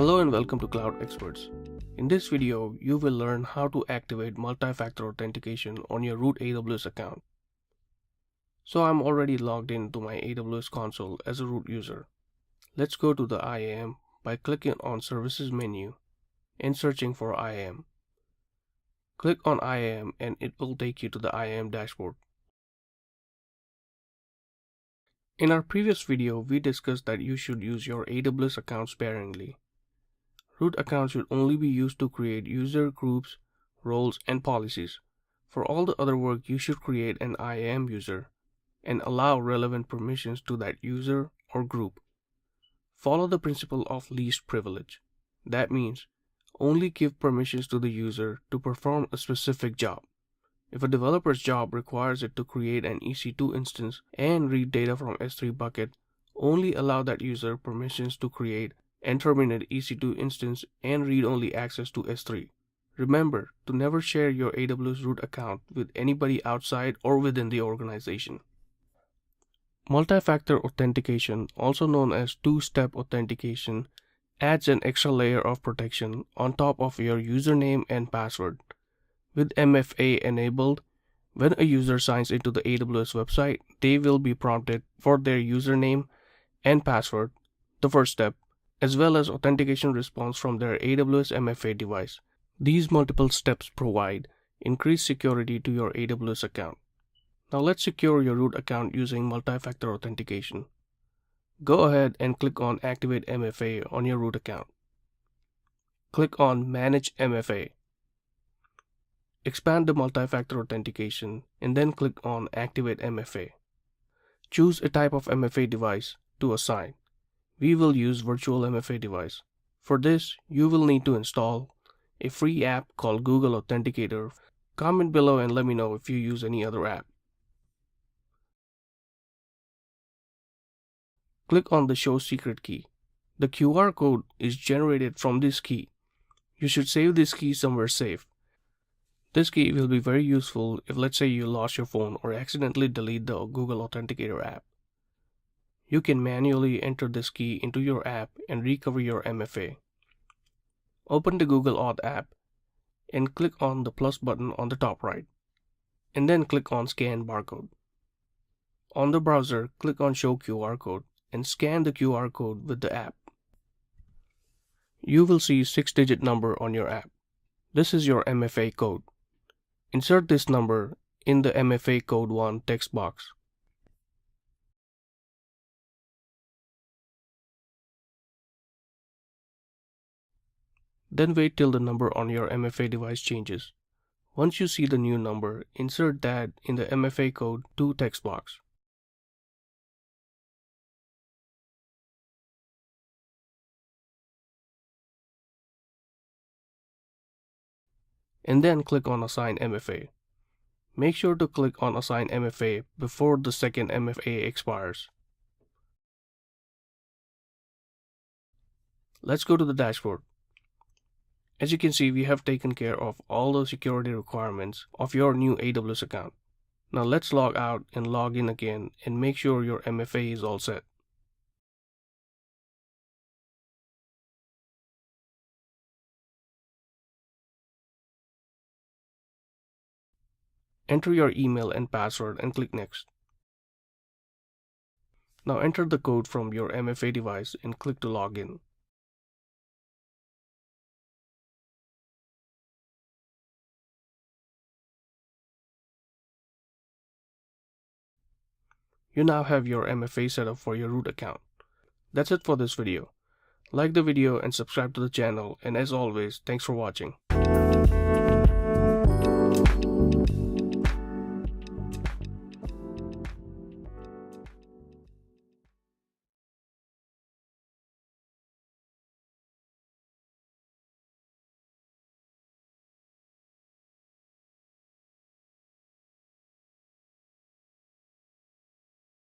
Hello and welcome to Cloud Experts. In this video, you will learn how to activate multi-factor authentication on your root AWS account. So I'm already logged into my AWS console as a root user. Let's go to the IAM by clicking on Services menu and searching for IAM. Click on IAM and it will take you to the IAM dashboard. In our previous video, we discussed that you should use your AWS account sparingly. Root accounts should only be used to create user groups, roles, and policies. For all the other work, you should create an IAM user and allow relevant permissions to that user or group. Follow the principle of least privilege. That means only give permissions to the user to perform a specific job. If a developer's job requires it to create an EC2 instance and read data from S3 bucket, only allow that user permissions to create and terminate EC2 instance and read-only access to S3. Remember to never share your AWS root account with anybody outside or within the organization. Multi-factor authentication, also known as two-step authentication, adds an extra layer of protection on top of your username and password. With MFA enabled, when a user signs into the AWS website, they will be prompted for their username and password, the first step, as well as authentication response from their AWS MFA device. These multiple steps provide increased security to your AWS account. Now let's secure your root account using multi-factor authentication. Go ahead and click on Activate MFA on your root account. Click on Manage MFA. Expand the multi-factor authentication and then click on Activate MFA. Choose a type of MFA device to assign. We will use Virtual MFA device. For this, you will need to install a free app called Google Authenticator. Comment below and let me know if you use any other app. Click on the Show Secret key. The QR code is generated from this key. You should save this key somewhere safe. This key will be very useful if, let's say, you lost your phone or accidentally delete the Google Authenticator app. You can manually enter this key into your app and recover your MFA. Open the Google Auth app and click on the plus button on the top right, and then click on Scan Barcode. On the browser, click on Show QR Code and scan the QR code with the app. You will see a 6-digit number on your app. This is your MFA code. Insert this number in the MFA Code 1 text box. Then wait till the number on your MFA device changes. Once you see the new number, insert that in the MFA Code 2 text box. And then click on Assign MFA. Make sure to click on Assign MFA before the second MFA expires. Let's go to the dashboard. As you can see, we have taken care of all the security requirements of your new AWS account. Now let's log out and log in again and make sure your MFA is all set. Enter your email and password and click Next. Now enter the code from your MFA device and click to log in. You now have your MFA set up for your root account. That's it for this video. Like the video and subscribe to the channel, and as always, thanks for watching.